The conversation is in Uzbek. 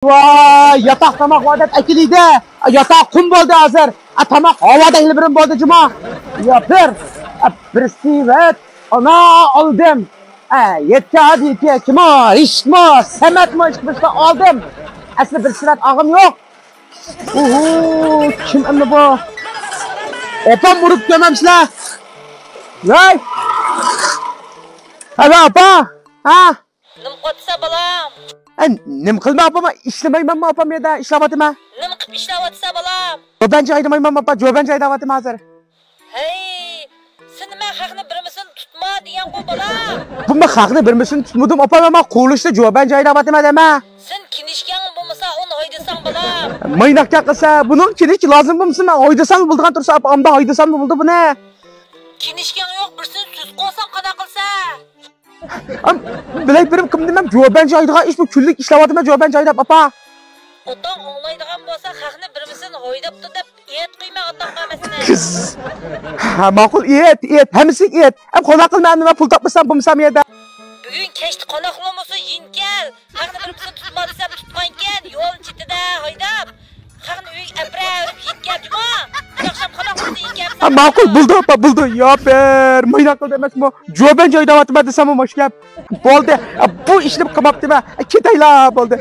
Vay, yatak tamak vadet ekiliydi. Yatak kum oldu hazır. Tamak havada hilbirim oldu cuma. Bir sivet ana aldım. Yetti hadi yetti. Kima, iş mi, semet mi çıkmıştı aldım. Aslında bir sivet ağım yok. Kim emmi bu? Opam vurup gömemişler. Vay. Hadi apa. Ha? Nim qotsa balam. Nim qilma apama, ishlamaymanmi opam yerda, ishlavatma. Nim qilib ishlayotsa balam. Jo'bancha aydamayman apa, jo'bancha aydavatım hozir. Hey, sen nima haqni birimisin tutma degan ku balam. Bunda haqni birmisini tutmadim opam, ama qo'lishda jo'bancha aydavatım dema. Sen kinishgan bo'lmasa uni haydasang balam. Maynaqqa qilsa, buning kinish lozim bo'lmasa, men haydasam bo'lgan tursa, opamda haydasam bo'ldi buni. Kinishgan yo'q, birsin so'z qo'ysang qana qilsa. Bilay birim kim demam, jo'bancha aydigan ish bu kunlik ishlavatım jo'bancha aydab apa. Otang o'nglaydigan bo'lsa, haqni birimisin haydabdi deb et qiyma otang qamasini. Kız. Ha, ma'qul, et, hamisi et. Ham qo'na qilma, nima pul topmasam bo'lmasam yerda. Bugun kechdi qonoqlamasa yinkel. Haqni birimisin tutma desam tutmaykan, yo'l chetida haydab. Haqni uy abrab yitgan juma. Akşam qonoqlamasa yinkel. Ha, ma'qul, buldu apa, buldu. Yoper, maynaqil emasmi? Jo'bancha aydavatım desam mosh gap. Bo'ldi. Bu ishni qilmabdimi? Ketaylar bo'ldi.